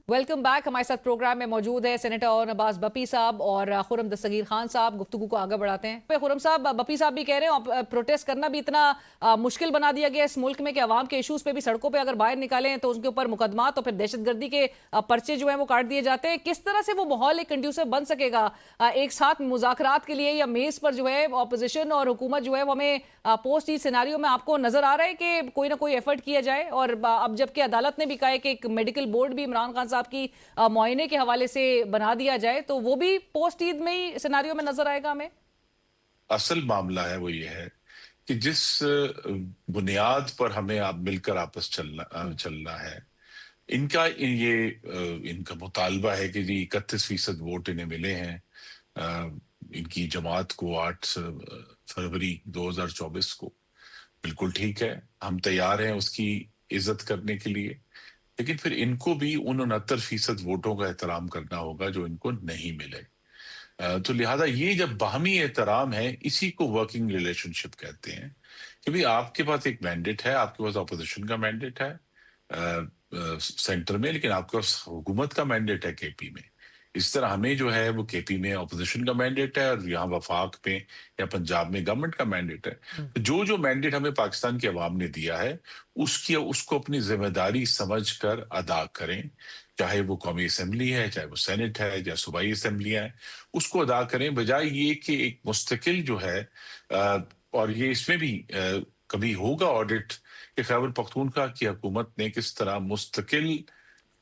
Welcome back. हमारे साथ programme में मौजूद है सेनेटर और नवाज बपी साहब और खुर्रम दस्तगीर खान साहब। गुफ्तगू को आगे बढ़ाते हैं। खुर्रम साहब, बपी साहब भी कह रहे हैं प्रोटेस्ट करना भी इतना मुश्किल बना दिया गया इस मुल्क में कि अवाम के इशूज़ पे भी सड़कों पे अगर बाहर निकालें तो उनके ऊपर मुकदमा तो फिर दहशतगर्दी के पर्चे जो हैं वो काट दिए जाते हैं। किस तरह से वो माहौल एक कंड्यूसिव बन सकेगा एक साथ मुज़ाकरात के लिए, या मेज़ पर जो है अपोजिशन और हुकूमत जो है वो हमें पोस्ट इस सिनारियो में आपको नजर आ रहा है कि कोई ना कोई एफर्ट किया जाए? और अब जबकि अदालत ने भी कहा है कि एक मेडिकल बोर्ड भी इमरान खान साहब की मुआयने के हवाले से बना दिया जाए, तो वो भी पोस्ट ईद में ही सिनारियो में नजर आएगा हमें। असल मामला है वो ये है कि जिस बुनियाद पर हमें आप मिलकर आपस चलना है, इनका मुतालबा है कि जी 31% वोट इन्हें मिले हैं इनकी जमात को 8 फरवरी 2024 को। बिल्कुल ठीक है, हम तैयार हैं उसकी इज्जत करने के लिए, लेकिन फिर इनको भी उन 69% वोटों का एहतराम करना होगा जो इनको नहीं मिले। तो लिहाजा ये जब बाहमी एहतराम है, इसी को वर्किंग रिलेशनशिप कहते हैं कि भाई आपके पास एक मैंडेट है, आपके पास अपोजिशन का मैंडेट है सेंटर में, लेकिन आपके पास हुकूमत का मैंडेट है केपी में। इस तरह हमें जो है वो केपी में अपोजिशन का मैंडेट है और यहाँ वफाक में या पंजाब में गवर्नमेंट का मैंडेट है। तो जो जो मैंडेट हमें पाकिस्तान की अवाम ने दिया है उसको अपनी जिम्मेदारी समझ कर अदा करें, चाहे वो कौमी असम्बली है, चाहे वो सेनेट है, चाहे सूबाई असम्बलियां हैं, उसको अदा करें, बजाय ये कि एक मुस्तकिल जो है और ये इसमें भी कभी होगा ऑडिट कि खैबर पख्तूनख्वा की हुकूमत ने किस तरह मुस्तकिल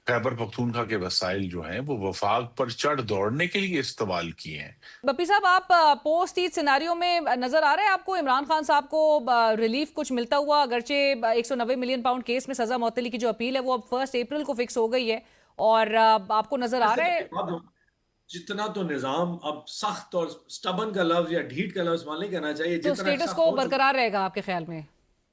खैबर पख्तूनख्वा के वसाइल जो हैं वो वफाक पर चढ़ दौड़ने के लिए इस्तेमाल किए हैं। बपी साहब, आप पोस्ट ईद सिनारियो में नजर आ रहा है आपको इमरान खान साहब को रिलीफ कुछ मिलता हुआ? अगरचे 190 मिलियन पाउंड केस में सजा मुअत्तली की जो अपील है वो अब 1 अप्रैल को फिक्स हो गई है, और आपको नजर आ रहा है? जितना तो निजाम अब सख्त और स्टबन का लफ्ज या ढीठ का लफ्ज मान नहीं कहना चाहिए, तो जितना स्टेटस सख्त को हो चुका बरकरार रहेगा आपके ख्याल में?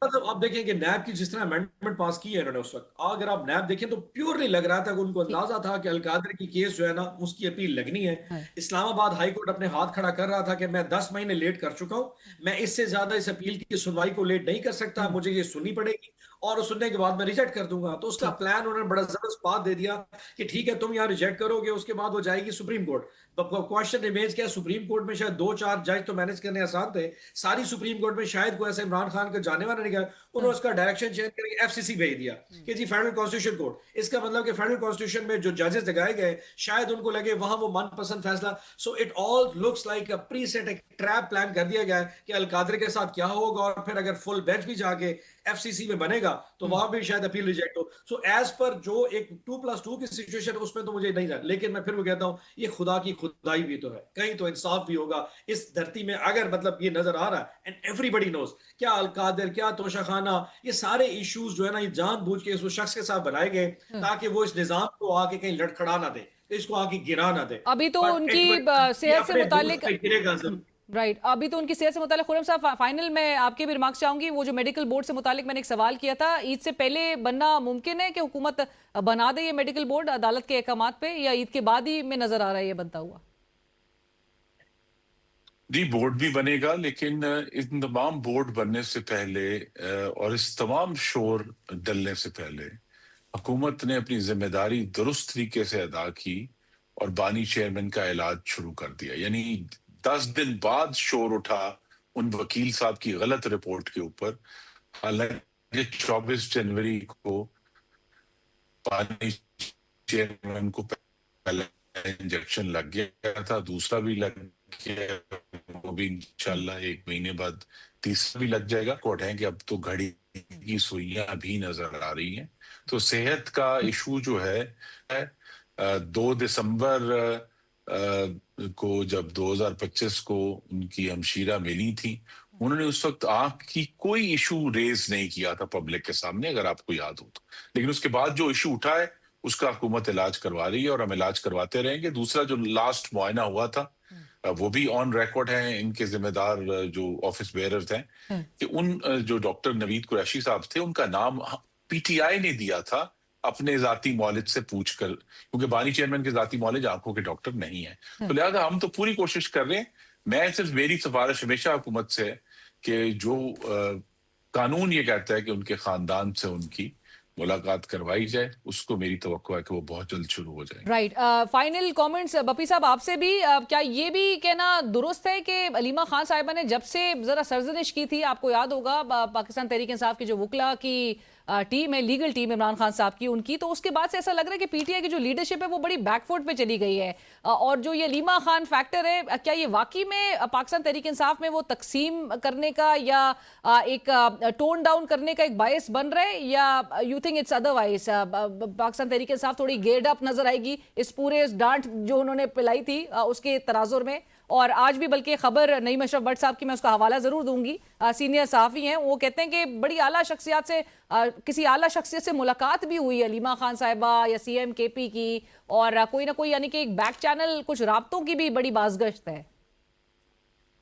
मतलब आप देखें कि नैब की जिस तरह अमेंडमेंट पास की है इन्होंने उस वक्त, अगर आप नैब देखें तो प्योरली लग रहा था कि उनको ठीक अंदाजा था कि अलकादर की केस जो है ना उसकी अपील लगनी है। है। इस्लामाबाद हाई कोर्ट अपने हाथ खड़ा कर रहा था कि मैं 10 महीने लेट कर चुका हूं, मैं इससे ज्यादा इस अपील की सुनवाई को लेट नहीं कर सकता, मुझे ये सुननी पड़ेगी और सुनने के बाद मैं रिजेक्ट कर दूंगा। तो उसका ठीक। प्लान उन्होंने बड़ा जबरदस्त बात दे दिया कि ठीक है तुम यहाँ रिजेक्ट करोगे, उसके बाद वो जाएगी सुप्रीम कोर्ट। क्वेश्चन रिमेज क्या, सुप्रीम कोर्ट में शायद 2-4 जज तो मैनेज करने आसान थे, सारी सुप्रीम कोर्ट में शायद कोई ऐसा इमरान खान का जाने वाला नहीं गया। उन्होंने उसका डायरेक्शन चेंज करके एफसीसी भेज दिया कि जी फेडरल कॉन्स्टिट्यूशन कोर्ट। इसका मतलब कि फेडरल कॉन्स्टिट्यूशन में जो जजेस लगाए गए शायद उनको लगे वहां वो मनपसंद फैसला। So it all looks like a preset, एक ट्रैप प्लान कर दिया गया है कि अलकादर के साथ क्या होगा, और फिर अगर फुल बेंच भी जाके एफसीसी में बनेगा तो वहां भी शायद अपील रिजेक्ट हो। सो एज पर जो एक 2+2 की सिचुएशन उसमें तो मुझे नहीं जाए, लेकिन मैं फिर भी कहता हूं ये खुदा की खुदाई भी तो है, कहीं तो इंसाफ भी होगा इस धरती में। अगर मतलब ये नजर आ रहा है एंड एवरीबडी नोज, क्या अलकादर, क्या तोशाखाना, ये सारे इश्यूज जो है ना ये जानबूझ के उस शख्स के साथ बनाए गए ताकि वो इस निजाम को आके कहीं लड़खड़ा ना दे, इसको आके गिरा ना दे। अभी तो बट उनकी इट सेहत से अपने बुर्ज मुतालिक पे गिरेगा जरूर। राइट, अभी तो उनकी सेहत से मुतालिक खुर्रम साहब, फाइनल में आपके भी रिमार्क्स चाहूंगी। वो जो मेडिकल बोर्ड से मुतालिक मैंने एक सवाल किया था, ईद से पहले बनना मुमकिन है कि हुकूमत बना दे ये मेडिकल बोर्ड अदालत के अहकामात पे, या ईद के बाद ही में नजर आ रहा है ये बनता हुआ? जी बोर्ड भी बनेगा, लेकिन इन तमाम बोर्ड बनने से पहले और इस तमाम शोर डलने से पहले हुकूमत ने अपनी जिम्मेदारी दुरुस्त तरीके से अदा की और बानी चेयरमैन का इलाज शुरू कर दिया। यानी 10 दिन बाद शोर उठा उन वकील साहब की गलत रिपोर्ट के ऊपर। हालांकि 24 जनवरी को बानी चेयरमैन को पहला इंजेक्शन लग गया था, दूसरा भी लग गया, वो भी इंशाल्लाह 1 महीने बाद तीसरा भी लग जाएगा। कोट है कि अब तो घड़ी की सुइयां भी नजर आ रही हैं। तो सेहत का इशू जो है 2 दिसंबर को जब 2025 को उनकी हमशीरा मिली थी, उन्होंने उस वक्त आंख की कोई इशू रेज नहीं किया था पब्लिक के सामने, अगर आपको याद हो तो। लेकिन उसके बाद जो इशू उठा है उसका हुकूमत इलाज करवा रही है और हम इलाज करवाते रहेंगे। दूसरा जो लास्ट मुआयना हुआ था वो भी ऑन रिकॉर्ड है, इनके जिम्मेदार जो ऑफिस बेयरर्स हैं कि उन जो डॉक्टर नवीद कुरैशी साहब थे उनका नाम पीटीआई ने दिया था अपने जाती मौलिद से पूछकर, क्योंकि बानी चेयरमैन के जाती मौलिद आंखों के डॉक्टर नहीं है। तो लिहाजा हम तो पूरी कोशिश कर रहे हैं। मैं सिर्फ, मेरी सिफारिश हमेशा हुकूमत से है कि जो कानून ये कहता है कि उनके खानदान से उनकी मुलाकात करवाई जाए, उसको मेरी तवक्को है कि वो बहुत जल्द शुरू हो जाए। राइट, फाइनल कमेंट्स बपी साहब आपसे भी, क्या ये भी कहना दुरुस्त है कि अलीमा खान साहिबा ने जब से जरा सरजनिश की थी, आपको याद होगा पाकिस्तान तहरीक इंसाफ की जो वकला की टीम है, लीगल टीम इमरान खान साहब की, उनकी, तो उसके बाद से ऐसा लग रहा है कि पीटीआई की जो लीडरशिप है वो बड़ी बैकफुट पे चली गई है, और जो ये अलीमा खान फैक्टर है, क्या ये वाकई में पाकिस्तान तहरीक इंसाफ में वो तकसीम करने का या एक टोन डाउन करने का एक बायस बन रहा है, या you think it's otherwise? Pakistan Tehreek Insaf थोड़ी गेयर्ड अप नजर आएगी इस पूरे डांट जो उन्होंने पिलाई थी उसके तराजुर में? और आज भी बल्कि खबर नईम अशरफ भट्ट साहब की, मैं उसका हवाला जरूर दूंगी, सीनियर सहाफ़ी हैं, वो कहते हैं कि बड़ी आला शख्सियत से किसी आला शख्सियत से मुलाकात भी हुई अलीमा खान साहिबा या सीएम केपी की, और कोई ना कोई यानी कि एक बैक चैनल कुछ राब्तों की भी बड़ी बाज़गश्त है।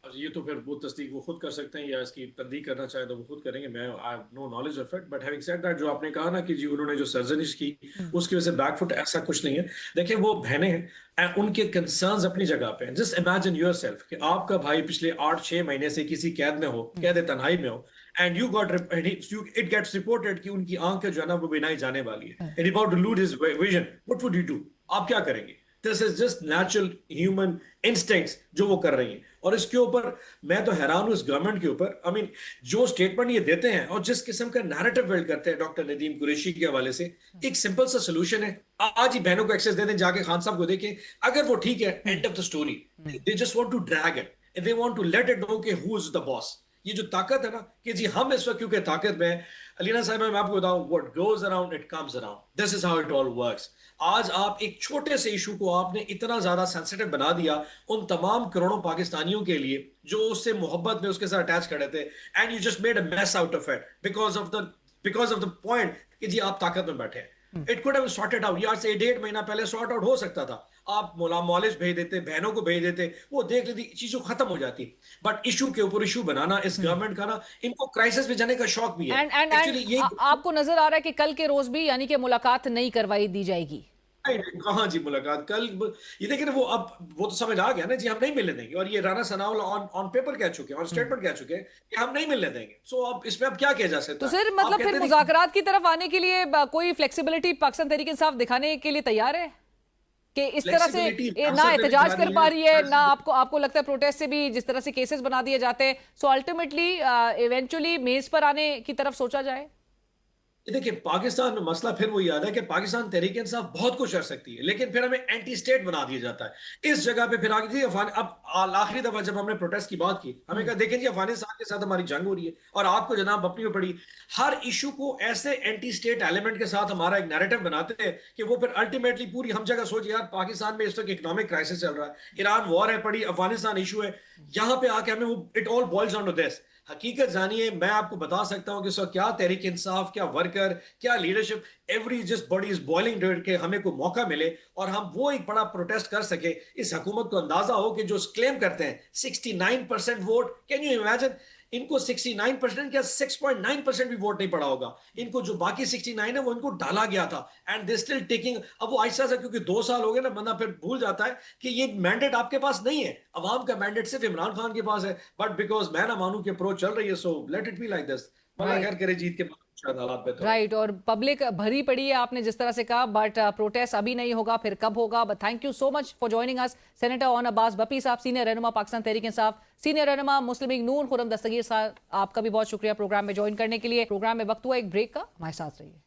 ये तो फिर वो तस्दीक वो खुद कर सकते हैं, या इसकी तस्दीक करना चाहे तो वो खुद करेंगे, मैं I have no knowledge of it. But having said that, जो आपने कहा ना कि जी उन्होंने जो सर्जनिश की उसकी वजह से बैकफुट, ऐसा कुछ नहीं है। देखिए वो बहनें हैं, उनके कंसर्न्स अपनी जगह पे हैं। जस्ट इमेजिन योरसेल्फ कि आपका भाई पिछले 8-6 महीने से किसी कैद में हो, कैद तन्हाई में हो, and you got it gets reported कि उनकी आंखें जो है ना वो बिनाई जाने वाली है, and about to lose his vision, what would you do? आप क्या करेंगे? This is just natural human instincts जो वो कर रही हैं। और इसके ऊपर मैं तो हैरान हूं इस गवर्नमेंट के ऊपर। आई मीन जो स्टेटमेंट ये देते हैं और जिस किस्म का नैरेटिव बिल्ड करते हैं डॉक्टर नदीम कुरैशी के हवाले से, एक सिंपल सा सोल्यूशन है, आज ही बहनों को एक्सेस दे दें, जाके खान साहब को देखें, अगर वो ठीक है, end of the story. They just want to drag it, they want to let it know कि हु इज द बॉस। ये जो ताकत है ना कि जी हम इस वक्त क्योंकि ताकत में, अलीना साहब मैं आपको बताऊं, what goes around it comes around, this is how it all works. आज आप एक छोटे से इशू को आपने इतना ज्यादा सेंसिटिव बना दिया उन तमाम करोड़ों पाकिस्तानियों के लिए जो उससे मोहब्बत में उसके साथ अटैच खड़े थे, and you just made a mess out of it because of the point कि जी आप ताकत में बैठे हैं। It could have sorted out, यार से 1.5 महीना पहले सॉर्ट आउट हो सकता था। आप मौलाज भेज देते, बहनों को भेज देते, वो देख लेती, चीजों खत्म हो जाती। बट इशू के ऊपर इशू बनाना इस गवर्नमेंट का ना, इनको क्राइसिस में जाने का शौक भी है। एंड ये आपको नजर आ रहा है कि कल के रोज भी यानी कि मुलाकात नहीं करवाई दी जाएगी? कहाँ जी मुलाकात कल? ये देखिए ना, वो तो समझ आ गया ना जी, हम नहीं मिलने देंगे। और ये राना सनाउल्लाह ऑन पेपर कह चुके हैं, ऑन स्टेटमेंट कह चुके हैं कि हम नहीं मिलने देंगे। सो अब इसमें अब क्या किया जा सकता है? तो सर मतलब फिर मुज़ाकरात की तरफ आने के लिए कोई फ्लेक्सिबिलिटी पाकिस्तान तहरीक इंसाफ दिखाने के लिए तैयार है कि इस तरह से ना एहतजाज कर पा रही है, ना आपको लगता है प्रोटेस्ट से भी जिस तरह से केसेस बना दिए जाते हैं, सो अल्टीमेटली इवेंचुअली मेज पर आने की तरफ सोचा जाए? देखिए पाकिस्तान में मसला फिर वो याद है कि पाकिस्तान तहरीक इंसाफ बहुत कुछ कर सकती है, लेकिन फिर हमें एंटी स्टेट बना दिया जाता है। इस जगह पे फिर आगे थी अब आखिरी दफा जब हमने प्रोटेस्ट की बात की, हमें कहा देखें जी अफगानिस्तान के साथ हमारी जंग हो रही है और आपको जनाब अपनी में पड़ी। हर इशू को ऐसे एंटी स्टेट एलिमेंट के साथ हमारा एक नैरेटिव बनाते हैं कि वो फिर अल्टीमेटली पूरी हम जगह सोच, यार पाकिस्तान में इस वक्त इकोनॉमिक क्राइसिस चल रहा है, ईरान वॉर है पड़ी, अफगानिस्तान इशू है, यहां पे आके हमें it all boils down to this. हकीकत जानिए, मैं आपको बता सकता हूं कि सर क्या तहरीक इंसाफ, क्या वर्कर, क्या leadership, every just body is boiling के हमें कोई मौका मिले और हम वो एक बड़ा प्रोटेस्ट कर सके। इस हुकूमत को अंदाजा हो कि जो क्लेम करते हैं 69% वोट, कैन यू इमेजिन इनको 69% क्या 6.9% भी वोट नहीं पड़ा होगा। इनको जो बाकी 69 है वो इनको डाला गया था, एंड दे स्टिल टेकिंग। अब वो ऐसा सा क्योंकि 2 साल हो गए ना, बंदा फिर भूल जाता है कि ये मैंडेट आपके पास नहीं है, अवाम का मैंडेट सिर्फ इमरान खान के पास है। बट बिकॉज मैं ना मानू की अप्रोच चल रही है, so let it be like this. खैर करे जीत के राइट, और पब्लिक भरी पड़ी है आपने जिस तरह से कहा, बट प्रोटेस्ट अभी नहीं होगा, फिर कब होगा? But thank you so much for joining us senator on Abbas Bappi साहब, सीनियर रहनुमा पाकिस्तान तहरीक इंसाफ, सीनियर रहनुमा मुस्लिम लीग नून खुर्रम दस्तगीर साहब, आपका भी बहुत शुक्रिया प्रोग्राम में ज्वाइन करने के लिए। प्रोग्राम में वक्त हुआ एक ब्रेक का, हमारे साथ रहिए।